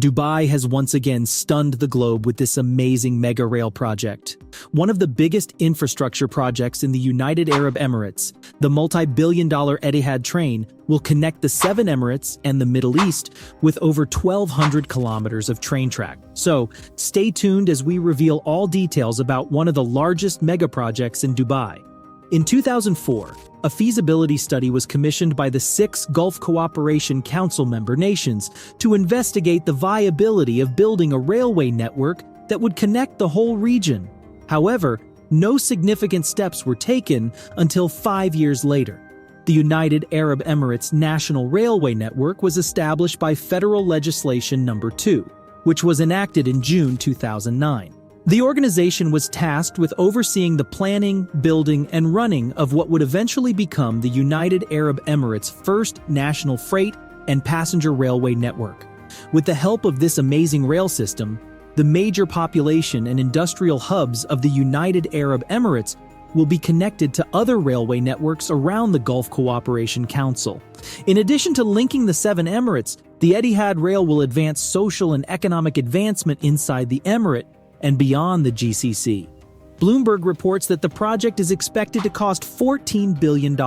Dubai has once again stunned the globe with this amazing mega rail project. One of the biggest infrastructure projects in the United Arab Emirates, the multi-billion-dollar Etihad train will connect the 7 Emirates and the Middle East with over 1,200 kilometers of train track. So, stay tuned as we reveal all details about one of the largest mega projects in Dubai. In 2004, a feasibility study was commissioned by the 6 Gulf Cooperation Council member nations to investigate the viability of building a railway network that would connect the whole region. However, no significant steps were taken until 5 years later. The United Arab Emirates National Railway Network was established by Federal Legislation No. 2, which was enacted in June 2009. The organization was tasked with overseeing the planning, building, and running of what would eventually become the United Arab Emirates' first national freight and passenger railway network. With the help of this amazing rail system, the major population and industrial hubs of the United Arab Emirates will be connected to other railway networks around the Gulf Cooperation Council. In addition to linking the 7 Emirates, the Etihad Rail will advance social and economic advancement inside the Emirate and beyond the GCC. Bloomberg reports that the project is expected to cost $14 billion,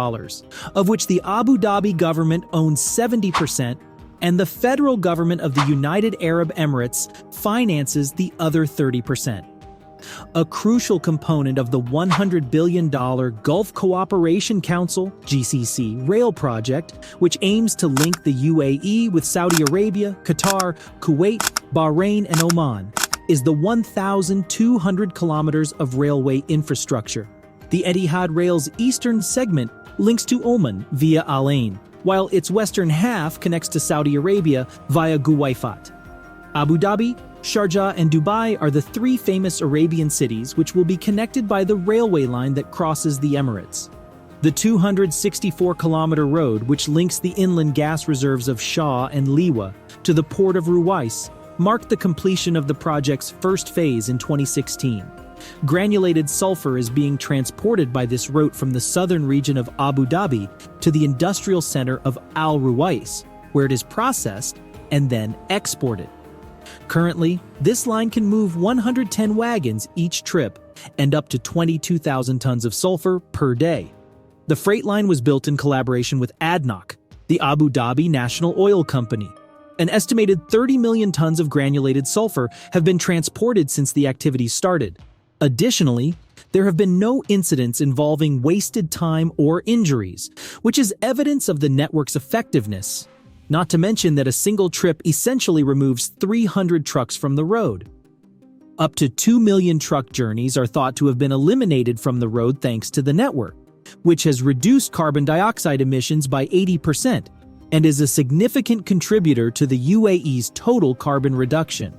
of which the Abu Dhabi government owns 70% and the federal government of the United Arab Emirates finances the other 30%. A crucial component of the $100 billion Gulf Cooperation Council (GCC) rail project, which aims to link the UAE with Saudi Arabia, Qatar, Kuwait, Bahrain, and Oman, is the 1,200 kilometers of railway infrastructure. The Etihad Rail's eastern segment links to Oman via Al Ain, while its western half connects to Saudi Arabia via Guwaifat. Abu Dhabi, Sharjah, and Dubai are the 3 famous Arabian cities which will be connected by the railway line that crosses the Emirates. The 264-kilometer road, which links the inland gas reserves of Shah and Liwa to the port of Ruwais, marked the completion of the project's first phase in 2016. Granulated sulfur is being transported by this route from the southern region of Abu Dhabi to the industrial center of Al Ruwais, where it is processed and then exported. Currently, this line can move 110 wagons each trip and up to 22,000 tons of sulfur per day. The freight line was built in collaboration with ADNOC, the Abu Dhabi National Oil Company. An estimated 30 million tons of granulated sulfur have been transported since the activities started. Additionally, there have been no incidents involving wasted time or injuries, which is evidence of the network's effectiveness. Not to mention that a single trip essentially removes 300 trucks from the road. Up to 2 million truck journeys are thought to have been eliminated from the road thanks to the network, which has reduced carbon dioxide emissions by 80%. And is a significant contributor to the UAE's total carbon reduction.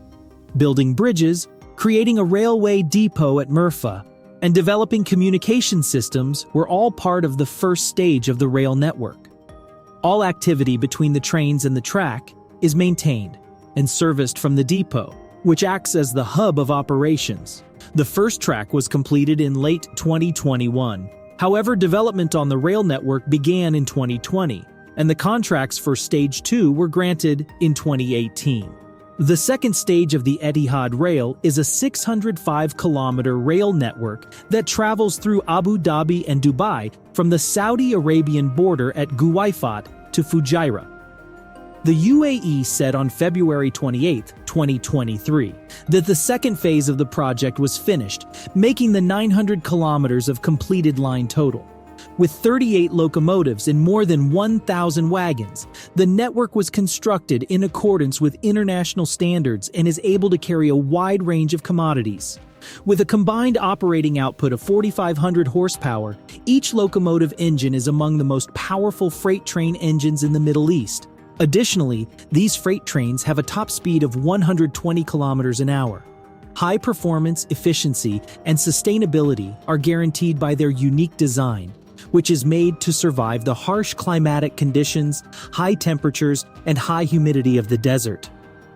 Building bridges, creating a railway depot at Murfa, and developing communication systems were all part of the first stage of the rail network. All activity between the trains and the track is maintained and serviced from the depot, which acts as the hub of operations. The first track was completed in late 2021. However, development on the rail network began in 2020. And the contracts for Stage 2 were granted in 2018. The second stage of the Etihad Rail is a 605-kilometer rail network that travels through Abu Dhabi and Dubai from the Saudi Arabian border at Guwaifat to Fujairah. The UAE said on February 28, 2023, that the second phase of the project was finished, making the 900 kilometers of completed line total. With 38 locomotives and more than 1,000 wagons, the network was constructed in accordance with international standards and is able to carry a wide range of commodities. With a combined operating output of 4,500 horsepower, each locomotive engine is among the most powerful freight train engines in the Middle East. Additionally, these freight trains have a top speed of 120 kilometers an hour. High performance, efficiency, and sustainability are guaranteed by their unique design, which is made to survive the harsh climatic conditions, high temperatures, and high humidity of the desert.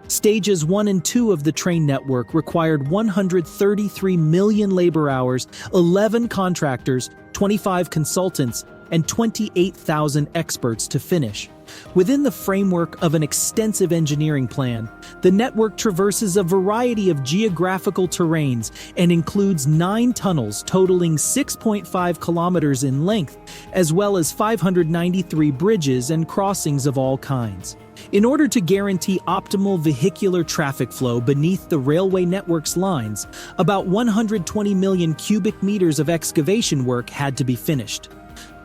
Stages 1 and 2 of the train network required 133 million labor hours, 11 contractors, 25 consultants, and 28,000 experts to finish. Within the framework of an extensive engineering plan, the network traverses a variety of geographical terrains and includes 9 tunnels totaling 6.5 kilometers in length, as well as 593 bridges and crossings of all kinds. In order to guarantee optimal vehicular traffic flow beneath the railway network's lines, about 120 million cubic meters of excavation work had to be finished.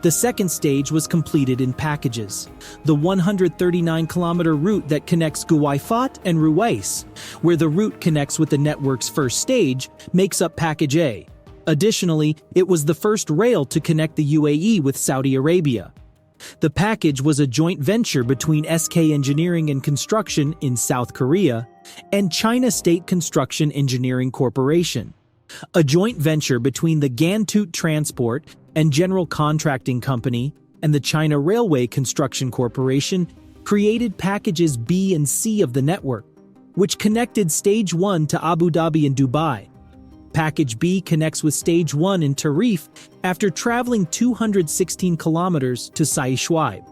The second stage was completed in packages. The 139-kilometer route that connects Guaifat and Ruwais, where the route connects with the network's first stage, makes up Package A. Additionally, it was the first rail to connect the UAE with Saudi Arabia. The package was a joint venture between SK Engineering and Construction in South Korea and China State Construction Engineering Corporation, a joint venture between the Gantoot Transport and General Contracting Company and the China Railway Construction Corporation created packages B and C of the network, which connected Stage 1 to Abu Dhabi and Dubai. Package B connects with Stage 1 in Tarif after traveling 216 kilometers to Saishwaib.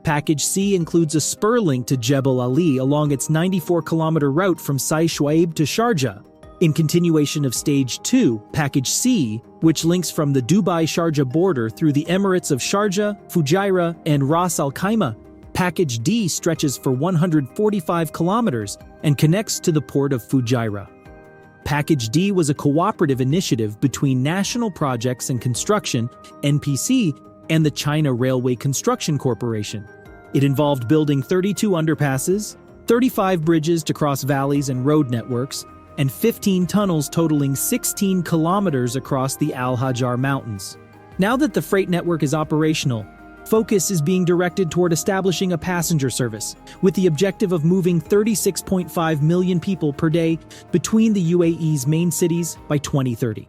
Package C includes a spur link to Jebel Ali along its 94-kilometer route from Saishwaib to Sharjah. In continuation of Stage 2, Package C, which links from the Dubai-Sharjah border through the Emirates of Sharjah, Fujairah, and Ras Al Khaimah, Package D stretches for 145 kilometers and connects to the port of Fujairah. Package D was a cooperative initiative between National Projects and Construction, NPC, and the China Railway Construction Corporation. It involved building 32 underpasses, 35 bridges to cross valleys and road networks, and 15 tunnels totaling 16 kilometers across the Al Hajar Mountains. Now that the freight network is operational, focus is being directed toward establishing a passenger service, with the objective of moving 36.5 million people per day between the UAE's main cities by 2030.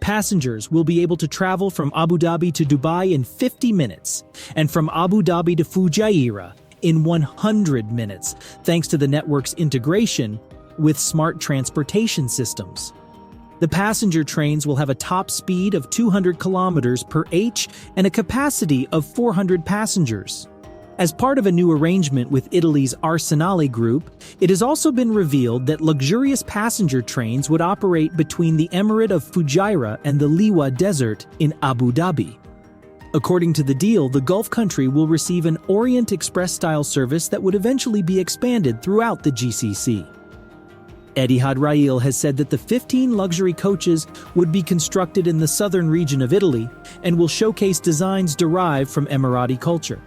Passengers will be able to travel from Abu Dhabi to Dubai in 50 minutes, and from Abu Dhabi to Fujairah in 100 minutes, thanks to the network's integration with smart transportation systems. The passenger trains will have a top speed of 200 kilometers per h and a capacity of 400 passengers. As part of a new arrangement with Italy's Arsenale Group, it has also been revealed that luxurious passenger trains would operate between the Emirate of Fujairah and the Liwa Desert in Abu Dhabi. According to the deal, the Gulf country will receive an Orient Express-style service that would eventually be expanded throughout the GCC. Etihad Rail has said that the 15 luxury coaches would be constructed in the southern region of Italy and will showcase designs derived from Emirati culture.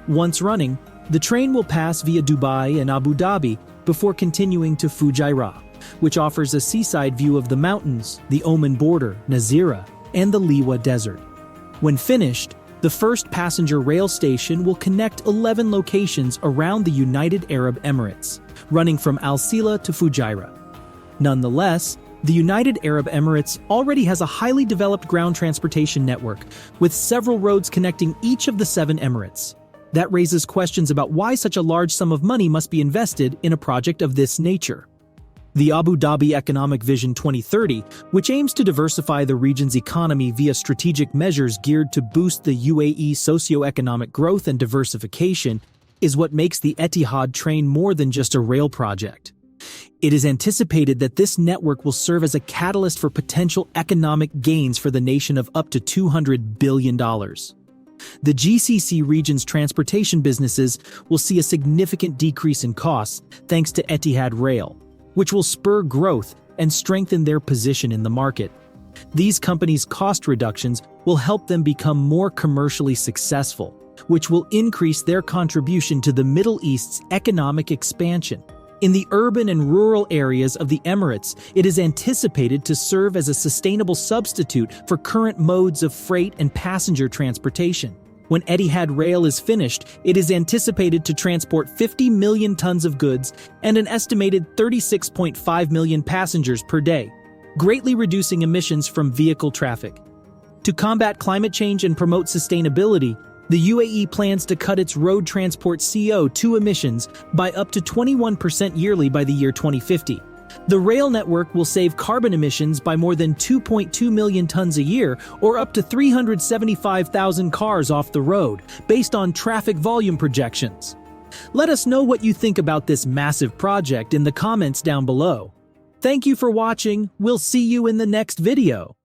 Once running, the train will pass via Dubai and Abu Dhabi before continuing to Fujairah, which offers a seaside view of the mountains, the Oman border, Nazira, and the Liwa Desert. When finished, the first passenger rail station will connect 11 locations around the United Arab Emirates, running from Al Sila to Fujairah. Nonetheless, the United Arab Emirates already has a highly developed ground transportation network, with several roads connecting each of the 7 emirates. That raises questions about why such a large sum of money must be invested in a project of this nature. The Abu Dhabi Economic Vision 2030, which aims to diversify the region's economy via strategic measures geared to boost the UAE socio-economic growth and diversification, is what makes the Etihad train more than just a rail project. It is anticipated that this network will serve as a catalyst for potential economic gains for the nation of up to $200 billion. The GCC region's transportation businesses will see a significant decrease in costs thanks to Etihad Rail, which will spur growth and strengthen their position in the market. These companies' cost reductions will help them become more commercially successful, which will increase their contribution to the Middle East's economic expansion. In the urban and rural areas of the Emirates, it is anticipated to serve as a sustainable substitute for current modes of freight and passenger transportation. When Etihad Rail is finished, it is anticipated to transport 50 million tons of goods and an estimated 36.5 million passengers per day, greatly reducing emissions from vehicle traffic. To combat climate change and promote sustainability, the UAE plans to cut its road transport CO2 emissions by up to 21% yearly by the year 2050, The rail network will save carbon emissions by more than 2.2 million tons a year, or up to 375,000 cars off the road, based on traffic volume projections. Let us know what you think about this massive project in the comments down below. Thank you for watching. We'll see you in the next video.